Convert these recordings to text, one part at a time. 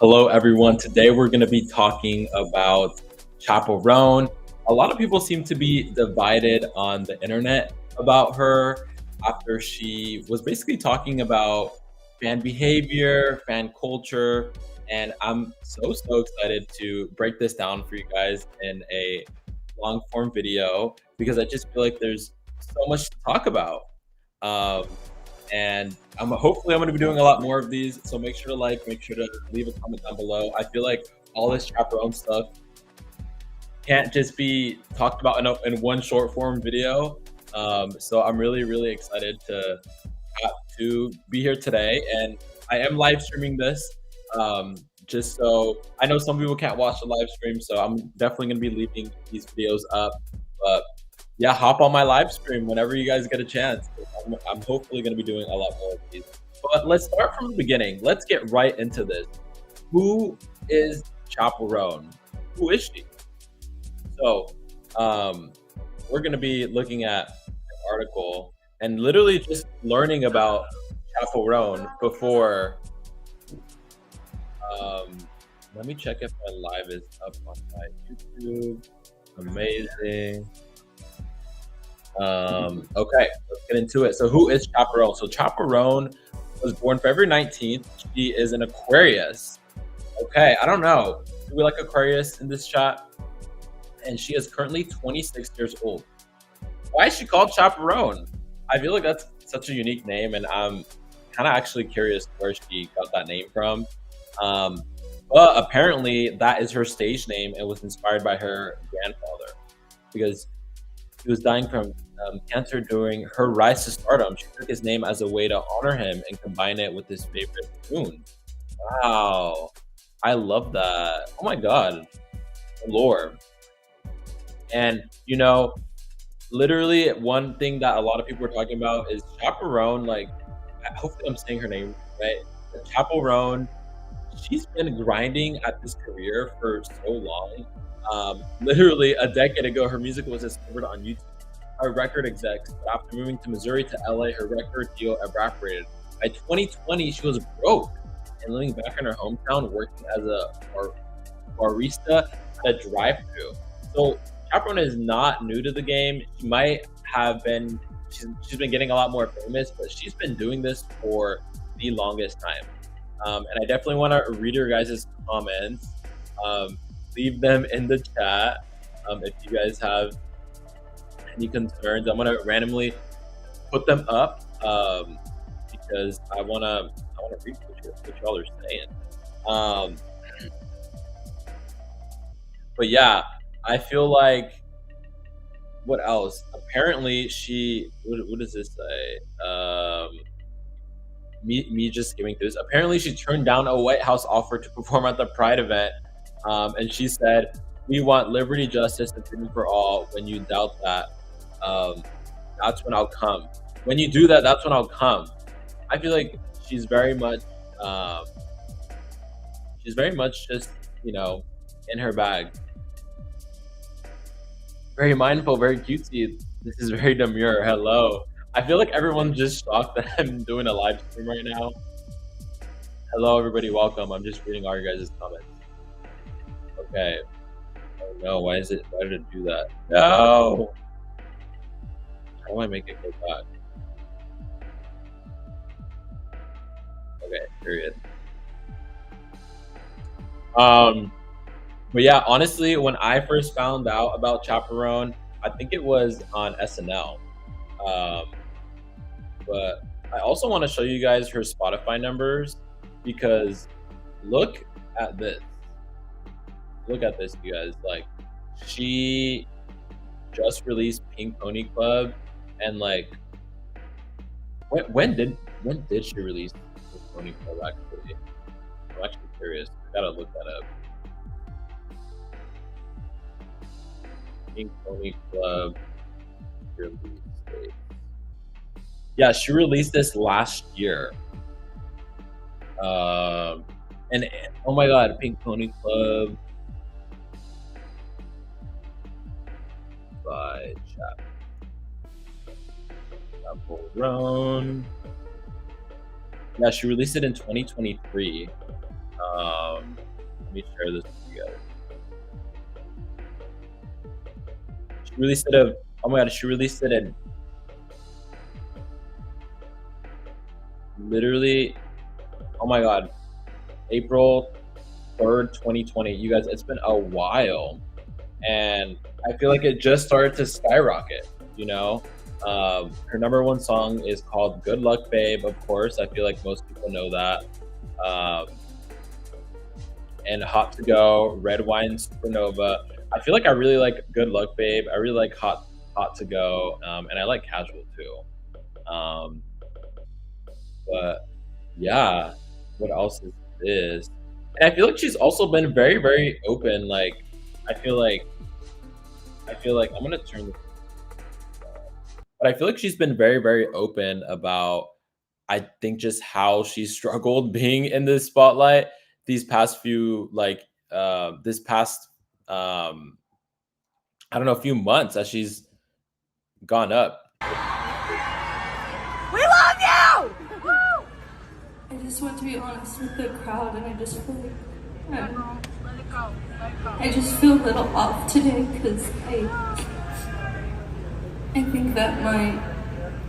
Hello, everyone. Today we're going to be talking about Chappell Roan. A lot of people seem to be divided on the internet about her after she was basically talking about fan behavior, fan culture, and I'm so excited to break this down for you guys in a long form video because I just feel like there's so much to talk about. Um, and hopefully I'm going to be doing a lot more of these. So make sure to like, make sure to leave a comment down below. I feel like all this chaperone stuff can't just be talked about in one short form video. So I'm really excited to be here today, and I am live streaming this. Just so I know some people can't watch the live stream, so I'm definitely going to be leaving these videos up. But yeah, hop on my live stream whenever you guys get a chance. I'm hopefully going to be doing a lot more of these. But let's start from the beginning. Let's get right into this. Who is Chappell Roan? Who is she? So we're going to be looking at an article and literally just learning about Chappell Roan before. Let me check if my live is up on my YouTube. Amazing. Okay, let's get into it. So who is Chappell Roan? So Chappell Roan was born February 19th. She is an Aquarius. Okay, I don't know. Do we like Aquarius in this chat? And she is currently 26 years old. Why is she called Chappell Roan? I feel like that's such a unique name, and I'm kind of actually curious where she got that name from. But apparently that is her stage name and was inspired by her grandfather because he was dying from cancer during her rise to stardom. She took his name as a way to honor him and combine it with his favorite moon. Wow. I love that. Oh my God. The lore. And, you know, literally one thing that a lot of people are talking about is Chappell Roan. Like, hopefully I'm saying her name right. Chappell Roan, she's been grinding at this career for so long. Literally a decade ago, her music was discovered on YouTube. Her record execs, but after moving to Missouri to LA, her record deal evaporated. By 2020, she was broke and living back in her hometown, working as a barista at a drive-thru. So Chappell Roan is not new to the game. She might have been. She's been getting a lot more famous, but she's been doing this for the longest time. And I definitely want to read your guys' comments. Leave them in the chat if you guys have any concerns. I'm gonna randomly put them up because I wanna read what y'all are saying. But yeah, I feel like what else? Apparently, what does this say? Me just skimming through this. Apparently, she turned down a White House offer to perform at the Pride event, and she said, "We want liberty, justice, and freedom for all. When you doubt that, that's when I'll come. When you do that, that's when I'll come." I feel like she's very much just in her bag. Very mindful, very cutesy. This is very demure. Hello. I feel like everyone's just shocked that I'm doing a live stream right now. Hello, everybody. Welcome. I'm just reading all your guys' comments. Okay. Oh no, why did it do that? No. How do I make it go back? Okay, period. But yeah, honestly, when I first found out about Chappell Roan, I think it was on SNL. But I also want to show you guys her Spotify numbers because look at this. Look at this, you guys. Like, she just released Pink Pony Club, and like, when did she release Pink Pony Club? Actually, I'm actually curious. I gotta look that up. Pink Pony Club release date. Yeah, she released this last year. And oh my God, Pink Pony Club by Chappell Roan. Yeah, she released it in 2023. Let me share this together. She released it of oh my god, she released it in literally, oh my god, April 3rd, 2020. You guys, it's been a while. And I feel like it just started to skyrocket, you know? Her number one song is called Good Luck Babe, of course. I feel like most people know that. Um, and Hot to Go, Red Wine Supernova. I feel like I really like Good Luck Babe. I really like Hot to Go, and I like Casual too. Um, but yeah, what else is this? And I feel like she's also been very, very open. Like, I feel like I'm gonna turn this, but I feel like she's been very, very open about, I think, just how she struggled being in the spotlight these past few, like, this past, um, I don't know, few months as she's gone up. We love you! I just want to be honest with the crowd, and I just feel like I just feel a little off today because I think that my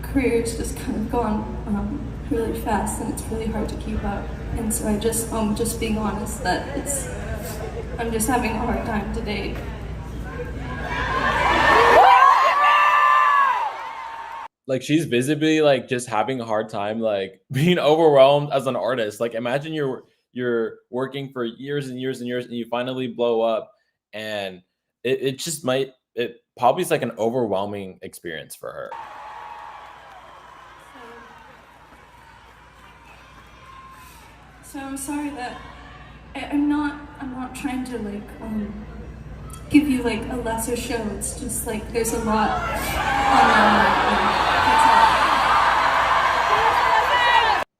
career has just kind of gone really fast, and it's really hard to keep up. And so I just being honest that I'm just having a hard time today. Like, she's visibly, like, just having a hard time, like, being overwhelmed as an artist. Like, imagine you're working for years and years and years, and you finally blow up, and it just might it probably is like an overwhelming experience for her. So I'm sorry that I'm not trying to like give you like a lesser show. It's just like there's a lot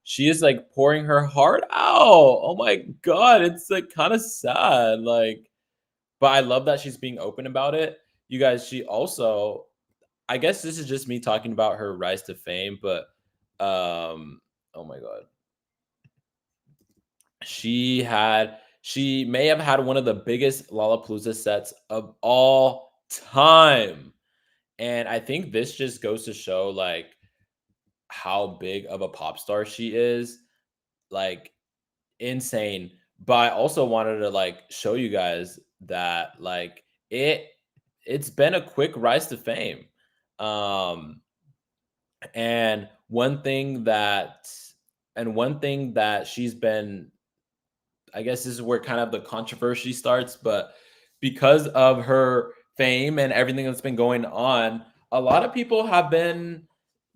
She is, like, pouring her heart out. Oh my god, it's, like, kinda sad, like, but I love that she's being open about it. You guys, she also, I guess this is just me talking about her rise to fame, but, oh my god. She may have had one of the biggest Lollapalooza sets of all time, and I think this just goes to show, like, how big of a pop star she is, like, insane. But I also wanted to, like, show you guys that, like, it's been a quick rise to fame. Um, and one thing that she's been, I guess this is where kind of the controversy starts, but because of her fame and everything that's been going on, a lot of people have been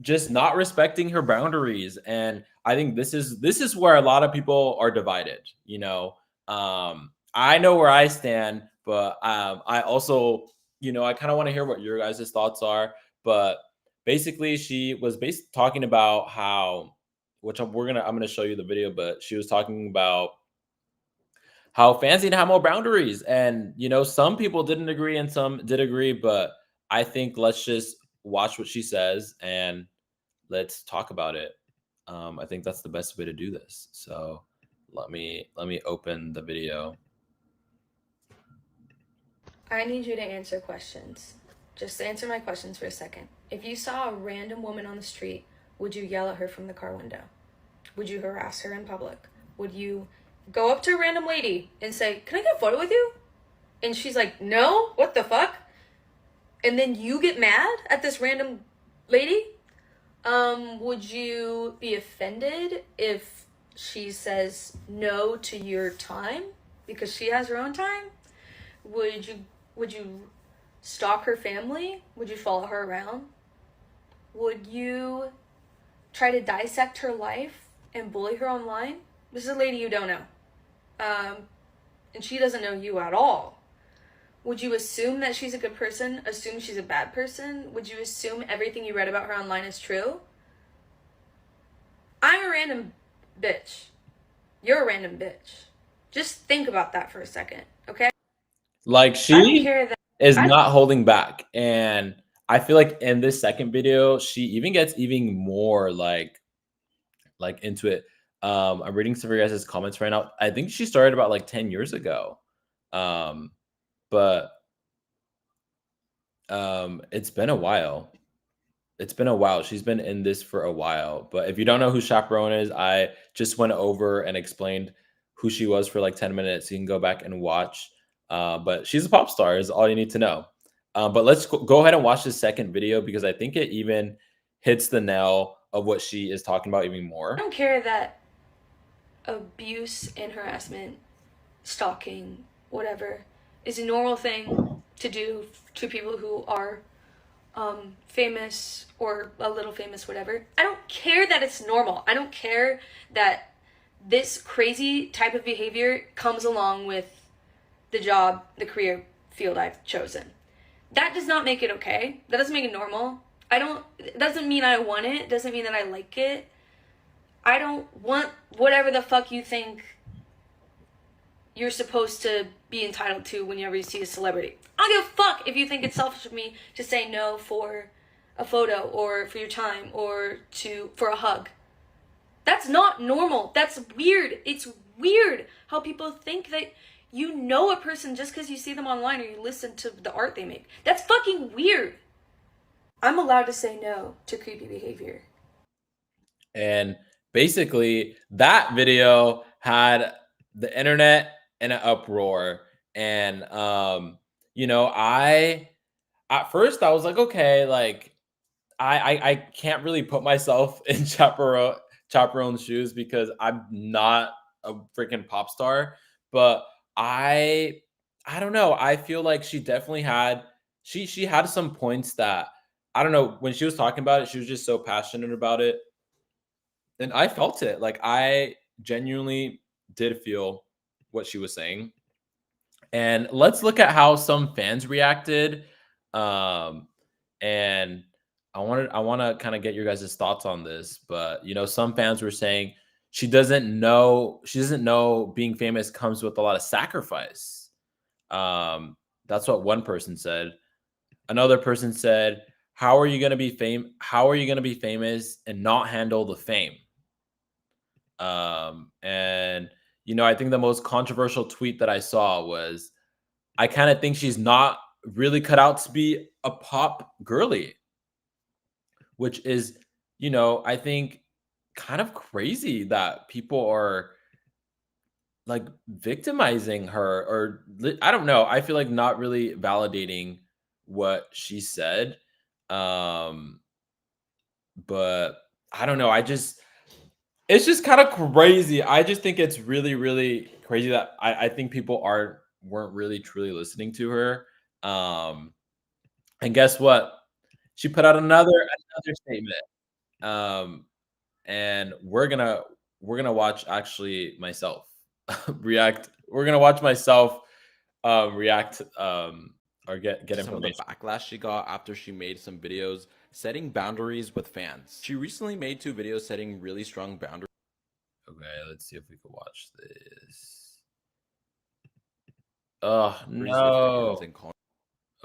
just not respecting her boundaries. And I think this is where a lot of people are divided, you know. I know where I stand, but I also, I kind of want to hear what your guys' thoughts are. But basically, she was talking about how, which I'm gonna show you the video, but she was talking about how fans need to have more boundaries. And, some people didn't agree and some did agree, but I think let's just watch what she says and let's talk about it. I think that's the best way to do this. So let me open the video. I need you to answer questions. Just answer my questions for a second. If you saw a random woman on the street, would you yell at her from the car window? Would you harass her in public? Would you go up to a random lady and say, "Can I get a photo with you?" And she's like, "No, what the fuck?" And then you get mad at this random lady? Would you be offended if she says no to your time because she has her own time? Would you stalk her family? Would you follow her around? Would you try to dissect her life and bully her online? This is a lady you don't know. And she doesn't know you at all. Would you assume that she's a good person? Assume she's a bad person? Would you assume everything you read about her online is true? I'm a random bitch. You're a random bitch. Just think about that for a second, okay? Like, I don't she care that is not holding back. And I feel like in this second video, she even gets even more like into it. I'm reading some of your guys' comments right now. I think she started about like 10 years ago. Um, but it's been a while. It's been a while. She's been in this for a while. But if you don't know who Chappell Roan is, I just went over and explained who she was for like 10 minutes. You can go back and watch. But she's a pop star, is all you need to know. But let's go ahead and watch the second video because I think it even hits the nail of what she is talking about even more. I don't care that abuse and harassment, stalking, whatever, is a normal thing to do to people who are famous or a little famous, whatever. I don't care that it's normal. I don't care that this crazy type of behavior comes along with the job, the career field I've chosen. That does not make it okay. That doesn't make it normal. It doesn't mean I want it. It doesn't mean that I like it. I don't want whatever the fuck you think you're supposed to be entitled to whenever you see a celebrity. I don't give a fuck if you think it's selfish of me to say no for a photo or for your time or for a hug. That's not normal. That's weird. It's weird how people think that you know a person just because you see them online or you listen to the art they make. That's fucking weird. I'm allowed to say no to creepy behavior. And basically, that video had the internet in an uproar. And at first I was like, okay, like I can't really put myself in Chaperone's shoes because I'm not a freaking pop star. But I don't know. I feel like she definitely had she had some points that I don't know, when she was talking about it, she was just so passionate about it. And I felt it. Like I genuinely did feel what she was saying. And let's look at how some fans reacted. Um, and I want to kind of get your guys' thoughts on this, but some fans were saying she doesn't know being famous comes with a lot of sacrifice. That's what one person said. Another person said, how are you going to be famous and not handle the fame? And I think the most controversial tweet that I saw was, I kind of think she's not really cut out to be a pop girly, which is, I think kind of crazy that people are like victimizing her, or I don't know. I feel like not really validating what she said. But I don't know. It's just kind of crazy. I just think it's really, really crazy that I think people weren't really truly listening to her. And guess what? She put out another statement. And we're gonna watch actually myself react. We're gonna watch myself react or get some of the information. backlash she got after she made some videos setting boundaries with fans. She recently made 2 videos setting really strong boundaries. Okay, let's see if we can watch this. Oh no.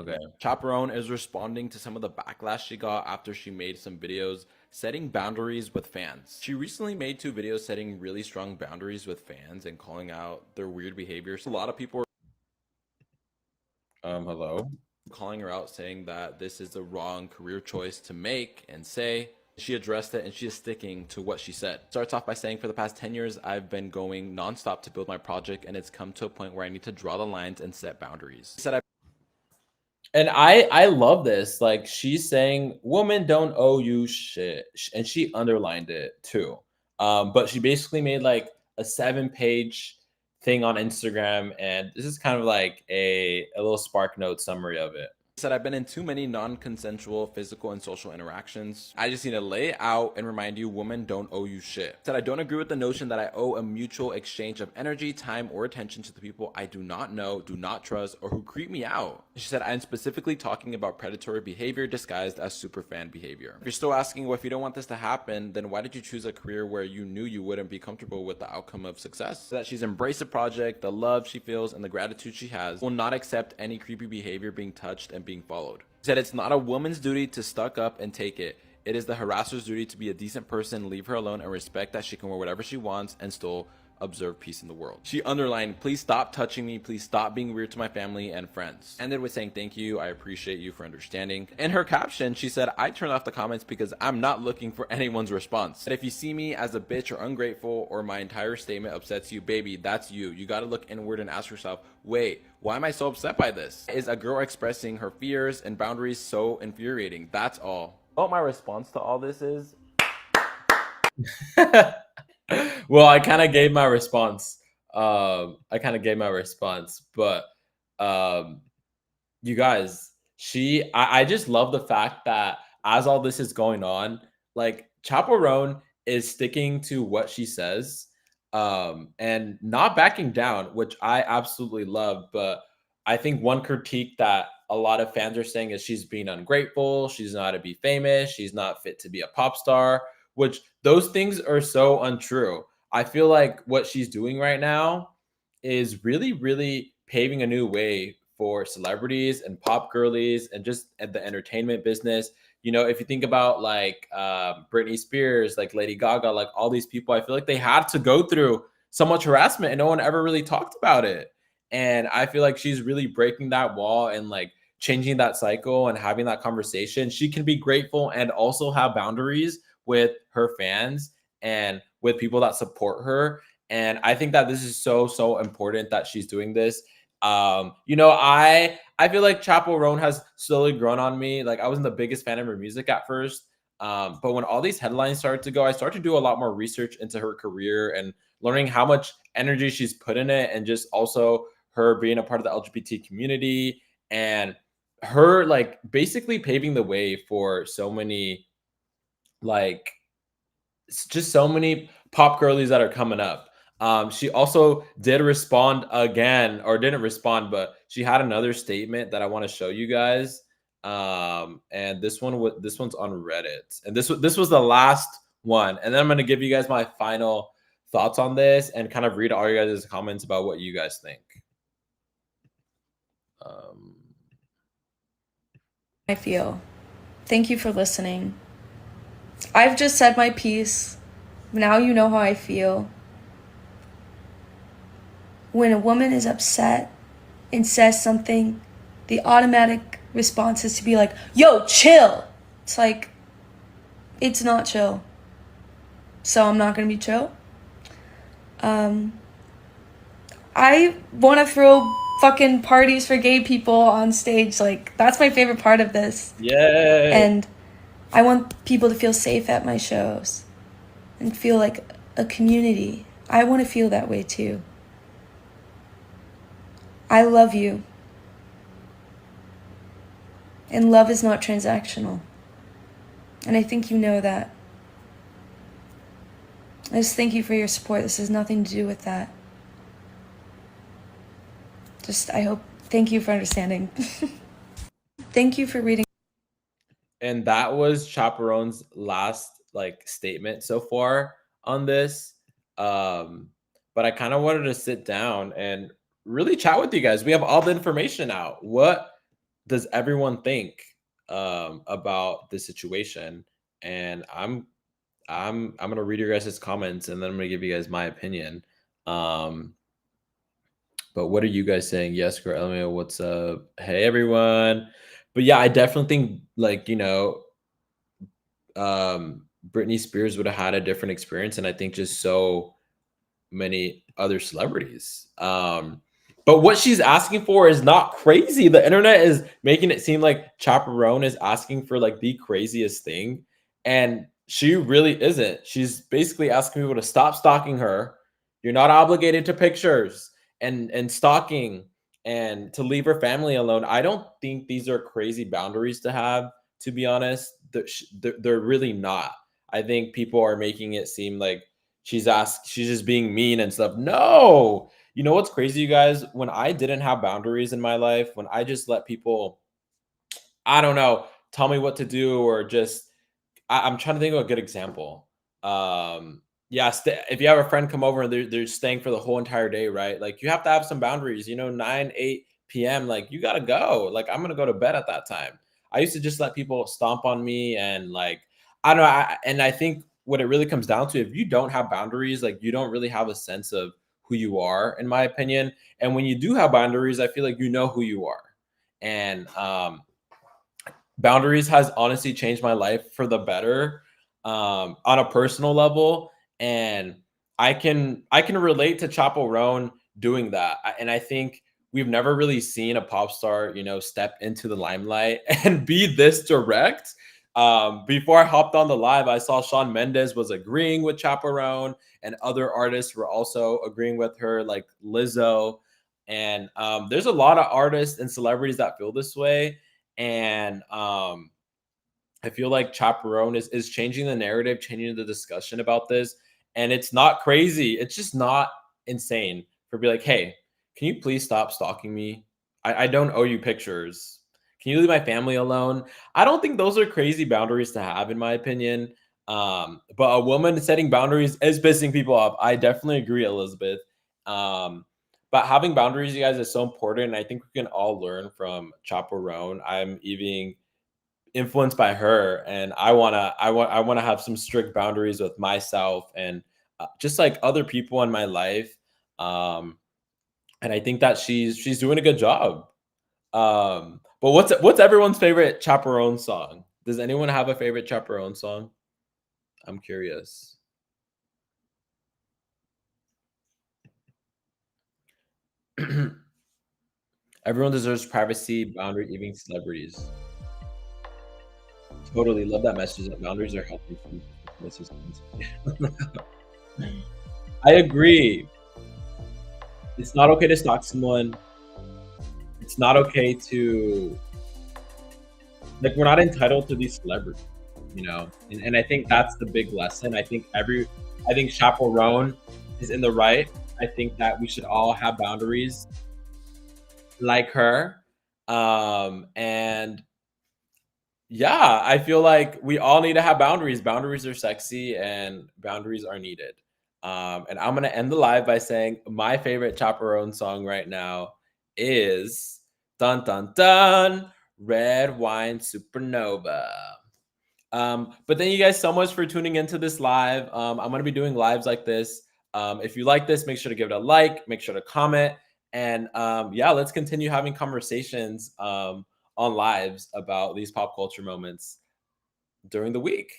Okay. Chappell Roan is responding to some of the backlash she got after she made some videos setting boundaries with fans. She recently made 2 videos setting really strong boundaries with fans and calling out their weird behaviors. A lot of people are hello. calling her out, saying that this is the wrong career choice to make and say. She addressed it and she is sticking to what she said. Starts off by saying, for the past 10 years, I've been going nonstop to build my project, and it's come to a point where I need to draw the lines and set boundaries. She said, And I love this. Like, she's saying, women don't owe you shit. And she underlined it too. But she basically made like a 7-page thing on Instagram. And this is kind of like a little Spark Note summary of it. said, I've been in too many non-consensual physical and social interactions. I just need to lay out and remind you, women don't owe you shit. Said, I don't agree with the notion that I owe a mutual exchange of energy, time, or attention to the people I do not know, do not trust, or who creep me out. She said, I'm specifically talking about predatory behavior disguised as superfan behavior. If you're still asking, well, if you don't want this to happen, then why did you choose a career where you knew you wouldn't be comfortable with the outcome of success? That she's embraced the project, the love she feels, and the gratitude she has, will not accept any creepy behavior being touched and being followed. She said, it's not a woman's duty to stuck up and take it. It is the harasser's duty to be a decent person, leave her alone, and respect that she can wear whatever she wants and still observe peace in the world. She underlined, please stop touching me, please stop being weird to my family and friends. Ended with saying thank you, I appreciate you for understanding. In her caption, she said, I turned off the comments because I'm not looking for anyone's response. But if you see me as a bitch or ungrateful or my entire statement upsets you, baby, that's you. You gotta look inward and ask yourself, wait, why am I so upset by this? Is a girl expressing her fears and boundaries so infuriating? That's all. Well, my response to all this is, Well, I kind of gave my response. But you guys, I just love the fact that as all this is going on, like Chappell Roan is sticking to what she says, and not backing down, which I absolutely love. But I think one critique that a lot of fans are saying is she's being ungrateful, she's not to be famous, she's not fit to be a pop star, which those things are so untrue. I feel like what she's doing right now is really, really paving a new way for celebrities and pop girlies and just at the entertainment business. You know, if you think about like Britney Spears, like Lady Gaga, like all these people, I feel like they had to go through so much harassment and no one ever really talked about it. And I feel like she's really breaking that wall and like changing that cycle and having that conversation. She can be grateful and also have boundaries with her fans and with people that support her. And I think that this is so, so important that she's doing this. You know, I feel like Chappell Roan has slowly grown on me. Like I wasn't the biggest fan of her music at first. But when all these headlines started to go, I started to do a lot more research into her career and learning how much energy she's put in it, and just also her being a part of the LGBT community and her like basically paving the way for so many like just so many pop girlies that are coming up. She also did respond again, or didn't respond, but she had another statement that I want to show you guys. And this one's on Reddit, and this was the last one. And then I'm gonna give you guys my final thoughts on this and kind of read all your guys' comments about what you guys think. I feel. Thank you for listening. I've just said my piece. Now you know how I feel. When a woman is upset and says something, the automatic response is to be like, yo, chill. It's like, it's not chill. So I'm not going to be chill. I want to throw fucking parties for gay people on stage. Like, that's my favorite part of this. Yay! And I want people to feel safe at my shows and feel like a community. I want to feel that way too. I love you. And love is not transactional. And I think you know that. I just thank you for your support. This has nothing to do with that. Thank you for understanding. Thank you for reading. And that was Chappell Roan's last like statement so far on this. But I kind of wanted to sit down and really chat with you guys. We have all the information out. What does everyone think about this situation? And I'm gonna read your guys' comments, and then I'm gonna give you guys my opinion. But what are you guys saying? Yes, girl, LMAO, what's up? Hey, everyone. But yeah, I definitely think like, you know, Britney Spears would have had a different experience, and I think just so many other celebrities. But what she's asking for is not crazy. The internet is making it seem like Chappell Roan is asking for like the craziest thing, and she really isn't. She's basically asking people to stop stalking her. You're not obligated to pictures and stalking, and to leave her family alone. I don't think these are crazy boundaries to have, to be honest. They're really not. I think people are making it seem like she's just being mean and stuff. No. You know what's crazy, you guys? When I didn't have boundaries in my life, when I just let people, I don't know, tell me what to do, or just I'm trying to think of a good example. Yeah, if you have a friend come over and they're staying for the whole entire day, right? Like you have to have some boundaries. You know, 9, 8 p.m. Like you gotta go. Like I'm gonna go to bed at that time. I used to just let people stomp on me, and like I don't know, and I think what it really comes down to, if you don't have boundaries, like, you don't really have a sense of who you are, in my opinion. And when you do have boundaries, I feel like you know who you are. And boundaries has honestly changed my life for the better, on a personal level. And I can relate to Chappell Roan doing that. And I think we've never really seen a pop star, step into the limelight and be this direct. Before I hopped on the live, I saw Shawn Mendes was agreeing with Chappell Roan, and other artists were also agreeing with her, like Lizzo. And there's a lot of artists and celebrities that feel this way. And I feel like Chappell Roan is changing the narrative, changing the discussion about this. And it's not crazy. It's just not insane for be like, hey, can you please stop stalking me? I don't owe you pictures. Can you leave my family alone? I don't think those are crazy boundaries to have, in my opinion. But a woman setting boundaries is pissing people off. I definitely agree, Elizabeth. But having boundaries, you guys, is so important. And I think we can all learn from Chappell Roan. I'm even influenced by her, and I wanna have some strict boundaries with myself and just like other people in my life. Um, and I think that she's doing a good job. But what's everyone's favorite Chaperone song? Does anyone have a favorite Chaperone song? I'm curious. Everyone deserves privacy, boundary, even celebrities. Totally love that message that boundaries are healthy for this is- I agree. It's not okay to stalk someone. It's not okay to like we're not entitled to these celebrities, And I think that's the big lesson. I think Chappell Roan is in the right. I think that we should all have boundaries like her. And yeah, I feel like we all need to have boundaries. Boundaries are sexy and boundaries are needed. And I'm gonna end the live by saying my favorite Chaperone song right now is Dun Dun Dun Red Wine Supernova. But thank you guys so much for tuning into this live. I'm gonna be doing lives like this. If you like this, make sure to give it a like, make sure to comment, and yeah, let's continue having conversations on lives about these pop culture moments during the week.